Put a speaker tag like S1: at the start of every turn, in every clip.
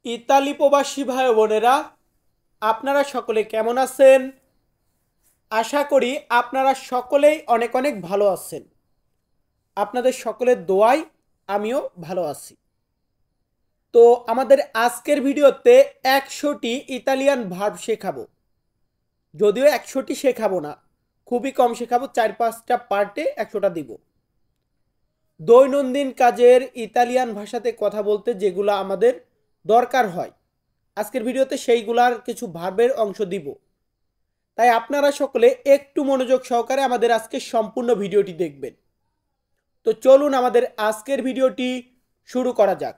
S1: Italy প্রবাসী ভাই বোনেরা, আপনারা সকলে কেমন আছেন? আশা করি আপনারা সকলেই অনেক অনেক ভালো আছেন। আপনাদের সকলের দোয়ায় আমিও ভালো আছি। তো আমাদের আজকের ভিডিওতে 100টি ইতালিয়ান ভার্ব শেখাবো। যদিও 100টি শেখাবো না, খুবই কম শেখাবো, 4-5টা পার্টে 100টা দিব। দৈনন্দিন কাজের ইতালিয়ান ভাষাতে কথা বলতে যেগুলো আমাদের দরকার হয়, আজকের ভিডিওতে সেইগুলার কিছু ভার্বের অংশ দিব। তাই আপনারা সকলে একটু মনোযোগ সহকারে আমাদের আজকের সম্পূর্ণ ভিডিওটি দেখবেন। তো চলুন আমাদের আজকের ভিডিওটি শুরু করা যাক।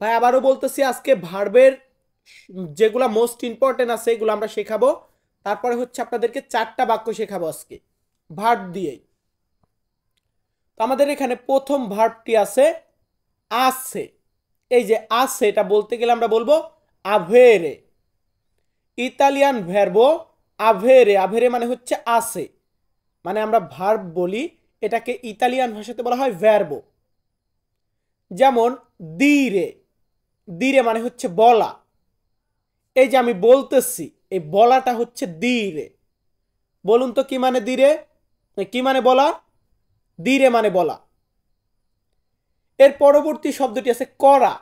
S1: ভাই আবারও বলতেছি, আজকে ভার্বের যেগুলো মোস্ট ইম্পর্টেন্ট আছে এগুলো আমরা শেখাবো। তারপরে হচ্ছে আপনাদেরকে 4টা বাক্য শেখাবো আজকে ভার্ব দিয়েই। তো আমাদের এখানে প্রথম ভার্বটি আছে আছে। এই যে আছে, এটা বলতে গেলে আমরা বলবো আভেরে। ইতালিয়ান ভার্বো আভেরে। আভেরে মানে হচ্ছে আছে, মানে আমরা ভার্ব বলি, এটাকে ইতালিয়ান ভাষাতে বলা হয় ভার্বো। যেমন দিরে। দিরে মানে হচ্ছে বলা। এই যে আমি বলতেছি, এই বলাটা হচ্ছে দিরে। বলুন তো কি মানে দিরে, কি মানে বলা? দিরে মানে বলা। এর পরবর্তী শব্দটি আছে করা।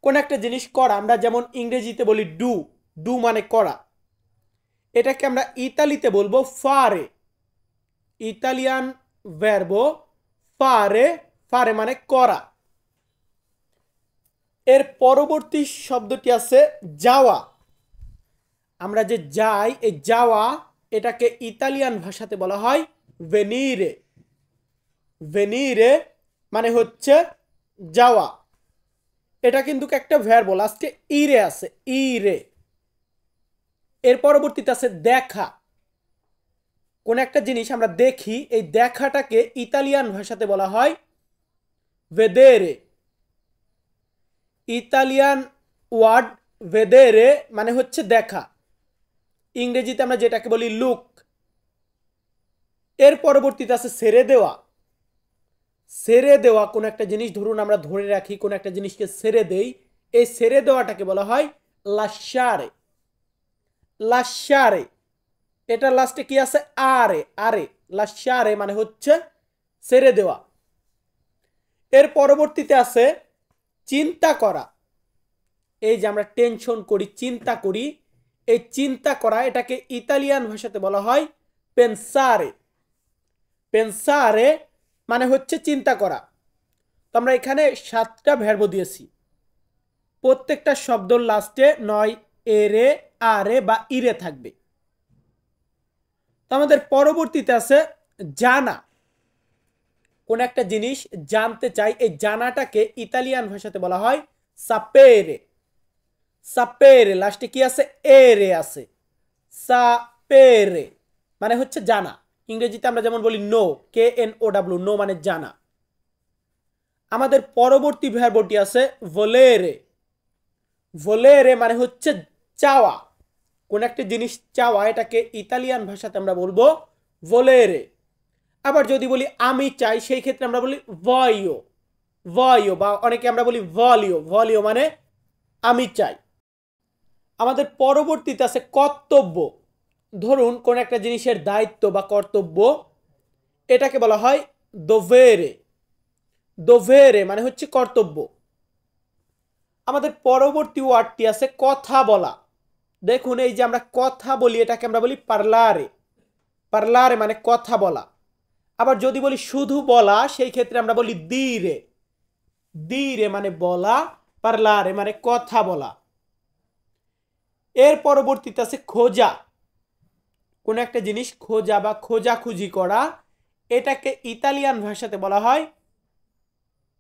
S1: কোন একটা জিনিস করা, আমরা যেমন ইংরেজিতে বলি ডু। ডু মানে করা। এটাকে আমরা ইতালিতে বলবো ফারে। ইতালিয়ান ভার্বো ফারে। ফারে মানে করা। এর পরবর্তী শব্দটি আছে যাওয়া। আমরা যে যাই, এই যাওয়া, এটাকে ইতালিয়ান ভাষাতে বলা হয় ভেনিরে। ভেনিরে মানে হচ্ছে যাওয়া। এটা কিন্তু একটা ভার্ব, লাস্টে ইরে আছে, ইরে। এর পরবর্তীতে আছে দেখা। কোন একটা জিনিস আমরা দেখি, এই দেখাটাকে ইতালিয়ান ভাষাতে বলা হয় ভেদেরে। ইতালিয়ান ওয়ার্ড ভেদেরে মানে হচ্ছে দেখা। ইংরেজিতে আমরা যেটাকে বলি লুক। এর পরবর্তীতে আছে ছেড়ে দেওয়া। ছেড়ে দেওয়া কোন একটা জিনিস, ধরুন আমরা ধরে রাখি, কোন একটা জিনিসকে ছেড়ে দেই, এই ছেড়ে দেওয়াটাকে বলা হয় লাসারে। লাসারে। এটা লাস্টে কি আছে? আরে। আরে। লাসারে মানে হচ্ছে ছেড়ে দেওয়া। এর পরবর্তীতে আছে চিন্তা করা। এই যে আমরা টেনশন করি, চিন্তা করি, এই চিন্তা করা, এটাকে ইতালিয়ান ভাষাতে বলা হয় পেনসারে। পেনসারে মানে হচ্ছে চিন্তা করা। তো আমরা এখানে 7টা ভার্ব দিয়েছি। প্রত্যেকটা শব্দর লাস্টে নয় এরে, আরে বা ইরে থাকবে। তো আমাদের পরবর্তীতে আছে জানা। কোন একটা জিনিস জানতে চাই, এই জানাটাকে ইতালিয়ান ভাষাতে বলা হয় সাপেরে। সাপেরে লাস্টে কি আছে? এরে আছে। সাপেরে মানে হচ্ছে জানা। ইংরেজিতে আমরা যেমন বলি নো, KNOW, নো মানে জানা। আমাদের পরবর্তী ভার্বটি আছে ভোলেরে। ভোলেরে মানে হচ্ছে চাওয়া। কোন একটা জিনিস চাওয়া, এটাকে ইতালিয়ান ভাষাতে আমরা বলবো ভোলেরে। আবার যদি বলি আমি চাই, সেই ক্ষেত্রে আমরা বলি ভয়ো। ভয়ো, বা অনেকে আমরা বলি ভলিও। ভলিও মানে আমি চাই। আমাদের পরবর্তীতে আছে কর্তব্য। ধরুন কোন একটা জিনিসের দায়িত্ব বা কর্তব্য, এটাকে বলা হয় দোভেরে। দোভেরে মানে হচ্ছে কর্তব্য। আমাদের পরবর্তী ওয়ার্ডটি আছে কথা বলা। দেখুন এই যে আমরা কথা বলি, এটাকে আমরা বলি পার্লারে। পার্লারে মানে কথা বলা। আবার যদি বলি শুধু বলা, সেই ক্ষেত্রে আমরা বলি দিরে। দিরে মানে বলা, পার্লারে মানে কথা বলা। এর পরবর্তীতে আছে খোঁজা। কোন একটা জিনিস খোঁজা বা খোঁজাখুঁজি করা, এটাকে ইতালিয়ান ভাষাতে বলা হয়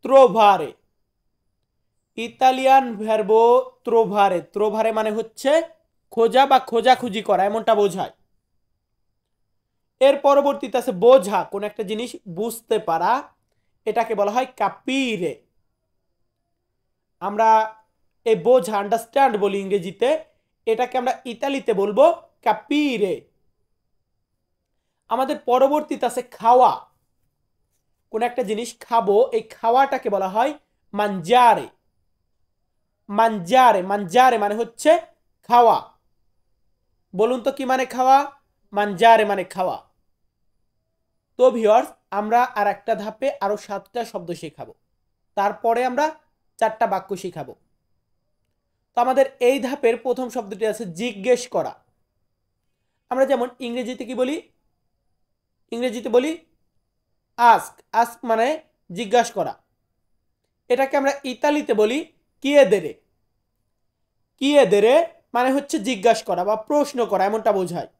S1: ত্রোভারে। ইতালিয়ান ভার্বো ত্রোভারে। ত্রোভারে মানে হচ্ছে খোঁজা বা খোঁজাখুঁজি করা, এমনটা বোঝায়। এর পরবর্তীতে আছে বোঝা। কোন একটা জিনিস বুঝতে পারা, এটাকে বলা হয় কাপিরে। আমরা এই বোঝা, আন্ডারস্ট্যান্ড বলি ইংরেজিতে, এটাকে আমরা ইতালিতে বলবো কাপিরে। আমাদের পরবর্তীতে আছে খাওয়া। কোন একটা জিনিস খাবো, এই খাওয়াটাকে বলা হয় মানজারে। মানজারে, মানজারে মানে হচ্ছে খাওয়া। বলুন তো কি মানে খাওয়া? মানজারে মানে খাওয়া। তো ভিউয়ার্স, আমরা আর একটা ধাপে আরো 7টা শব্দ শেখাবো, তারপরে আমরা 4টা বাক্য শেখাবো। তো আমাদের এই ধাপের প্রথম শব্দটি আছে জিজ্ঞেস করা। আমরা যেমন ইংরেজিতে কি বলি? ইংরেজিতে বলি আস্ক। আস্ক মানে জিজ্ঞাসা করা। এটাকে আমরা ইতালিতে বলি কিয়েদেরে। কিয়েদেরে মানে হচ্ছে জিজ্ঞাসা করা বা প্রশ্ন করা, এমনটা বোঝায়।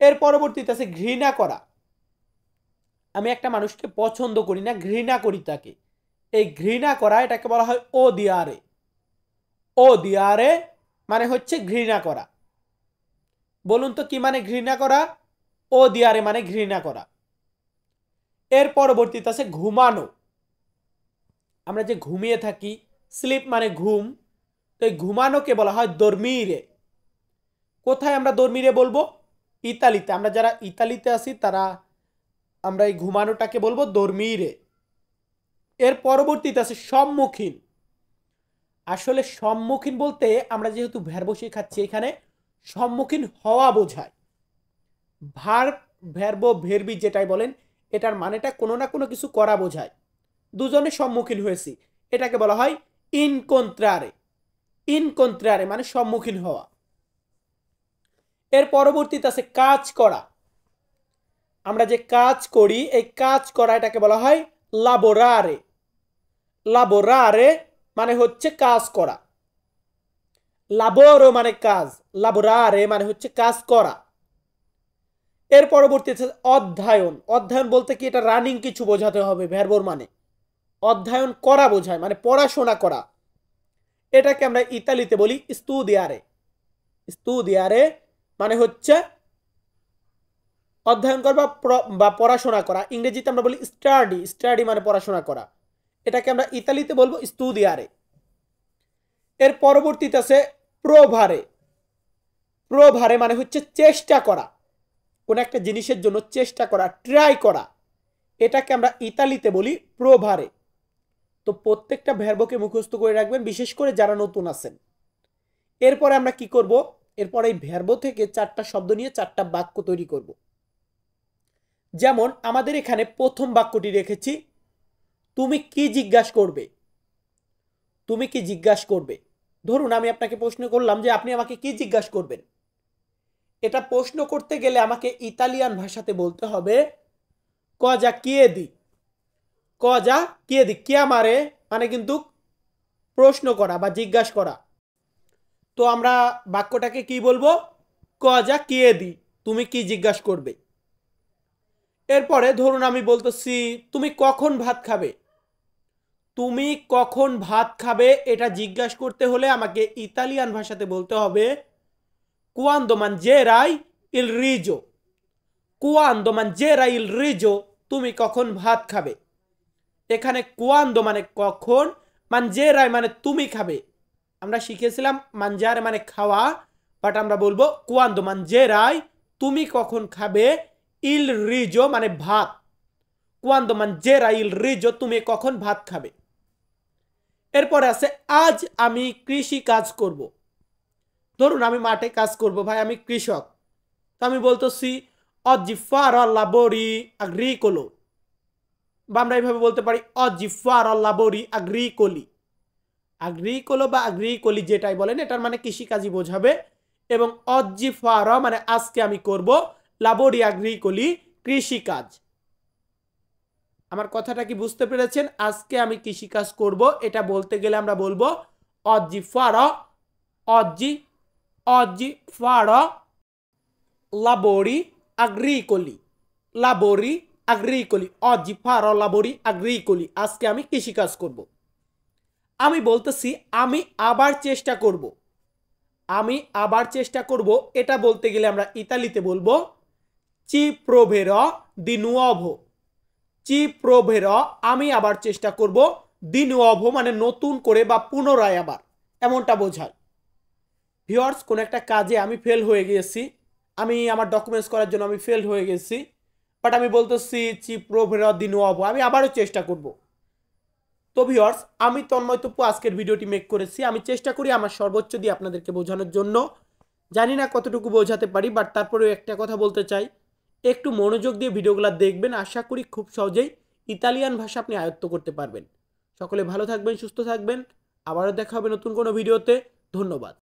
S1: এর পরবর্তীতে আছে ঘৃণা করা। আমি একটা মানুষকে পছন্দ করি না, ঘৃণা করি তাকে। এই ঘৃণা করা এটাকে বলা হয় ও দিয়ারে। ও দিয়ারে মানে হচ্ছে ঘৃণা করা। বলুন তো কি মানে ঘৃণা করা? ও দিয়ারে মানে ঘৃণা করা। এর পরবর্তীতে আছে ঘুমানো। আমরা যে ঘুমিয়ে থাকি, স্লিপ মানে ঘুম, তো এই ঘুমানোকে বলা হয় দর্মিরে। কোথায় আমরা দর্মিরে বলবো? ইতালিতে। আমরা যারা ইতালিতে আছি তারা আমরা এই ঘুমানোটাকে বলবো দর্মিরে। এর পরবর্তীতে আছে সম্মুখীন। আসলে সম্মুখীন বলতে আমরা যেহেতু ভার্ব শেখাচ্ছি, এখানে সম্মুখীন হওয়া বোঝায়। ভার্ব, ভার্ব, ভেরবি যেটাই বলেন, এটার মানেটা কোনো না কোনো কিছু করা বোঝায়। দুজনে সম্মুখীন হয়েছি, এটাকে বলা হয় ইনকন্ত্রারে। ইনকন্ত্রারে মানে সম্মুখীন হওয়া। এর পরবর্তীতে আছে কাজ করা। আমরা যে কাজ করি, এই কাজ করা এটাকে বলা হয় লাবোরারে। লাবোরারে মানে হচ্ছে কাজ করা। লাবোরো মানে কাজ, লাবোরারে মানে হচ্ছে কাজ করা। এর পরবর্তীতে অধ্যয়ন। অধ্যয়ন বলতে কি এটা রানিং কিছু বোঝাতে হবে, ভার্বর মানে অধ্যয়ন করা বোঝায়, মানে পড়াশোনা করা। এটাকে আমরা ইতালিতে বলি স্তুদিয়ারে। স্তুদিয়ারে মানে হচ্ছে অধ্যয়ন করা বা পড়াশোনা করা। ইংরেজিতে আমরা বলি স্টাডি। স্টাডি মানে পড়াশোনা করা। এটাকে আমরা ইতালিতে বলবো স্তুদিয়ারে। এর পরবর্তীতে আছে প্রোভারে। প্রোভারে মানে হচ্ছে চেষ্টা করা, কোন একটা জিনিসের জন্য চেষ্টা করা, ট্রাই করা। এটাকে আমরা ইতালিতে বলি প্রোভারে। তো প্রত্যেকটা ভার্বকে মুখস্থ করে রাখবেন, বিশেষ করে যারা নতুন আছেন। এরপরে আমরা কি করব? এরপর এই ভার্ব থেকে 4টা শব্দ নিয়ে 4টা বাক্য তৈরি করব। যেমন আমাদের এখানে প্রথম বাক্যটি রেখেছি, তুমি কি জিজ্ঞাসা করবে? তুমি কি জিজ্ঞাসা করবে? ধরুন আমি আপনাকে প্রশ্ন করলাম যে আপনি আমাকে কি জিজ্ঞাসা করবেন। এটা প্রশ্ন করতে গেলে আমাকে ইতালিয়ান ভাষাতে বলতে হবে কজা কিয়েদি। কজা কিয়েদি, কিয়ামারে মানে কিন্তু প্রশ্ন করা বা জিজ্ঞাসা করা। তো আমরা বাক্যটাকে কি বলবো? কজা কিয়েদি, তুমি কি জিজ্ঞাসা করবে। এরপরে ধরুন আমি বলতেছি তুমি কখন ভাত খাবে। তুমি কখন ভাত খাবে এটা জিজ্ঞাসা করতে হলে আমাকে ইতালিয়ান ভাষাতে বলতে হবে quando mangerai il riso। quando mangerai il riso, তুমি কখন ভাত খাবে। এখানে quando মানে কখন, mangerai মানে তুমি খাবে। আমরা শিখেছিলাম mangiare মানে খাওয়া, বাট আমরা বলবো quando mangerai, তুমি কখন খাবে, il riso মানে ভাত। quando mangerai il riso, তুমি কখন ভাত খাবে। এরপরে আছে আজ আমি কৃষি কাজ করব। ধরুন আমি মাঠে কাজ করব, ভাই আমি কৃষক। তো আমি বলতেছি oggi farò lavori agricolo, বা আমরা এইভাবে বলতে পারি oggi farò lavori agricoli। agricolo বা agricoli যেটাই বলেন, এটার মানে কৃষিকাজই বোঝাবে। এবং oggi farò মানে আজকে আমি করব, lavori agricoli কৃষিকাজ। আমার কথাটা কি বুঝতে পেরেছেন? আজকে আমি কৃষিকাজ করব, এটা বলতে গেলে আমরা বলবো oggi farò, oggi, oggi farò lavori agricoli। lavori agricoli, oggi farò lavori agricoli, আজকে আমি কৃষিকাজ করব। আমি বলতেছি আমি আবার চেষ্টা করব। আমি আবার চেষ্টা করব এটা বলতে গেলে আমরা ইতালিতে বলবো ci proverò di nuovo। ci proverò আমি আবার চেষ্টা করব, di nuovo মানে নতুন করে বা পুনরায় আবার, এমনটা বোঝায়। ভিউয়ার্স, কোন একটা কাজে আমি ফেল হয়ে গেছি, আমি আমার ডকুমেন্টস করার জন্য আমি ফেল হয়ে গেছি, বাট আমি বলতেছি ci proverò di nuovo, আমি আবারও চেষ্টা করব। তো ভিউয়ার্স, আমি তন্ময় তপু আজকের ভিডিওটি মেক করেছি। আমি চেষ্টা করি আমার সর্বোচ্চ দিয়ে আপনাদেরকে বোঝানোর জন্য। জানি না কতটুকু বোঝাতে পারি, বাট তারপরেও একটা কথা বলতে চাই, একটু মনোযোগ দিয়ে ভিডিওগুলো দেখবেন। আশা করি খুব সহজেই ইতালিয়ান ভাষা আপনি আয়ত্ত করতে পারবেন। সকলে ভালো থাকবেন, সুস্থ থাকবেন। আবারও দেখা হবে নতুন কোনো ভিডিওতে। ধন্যবাদ।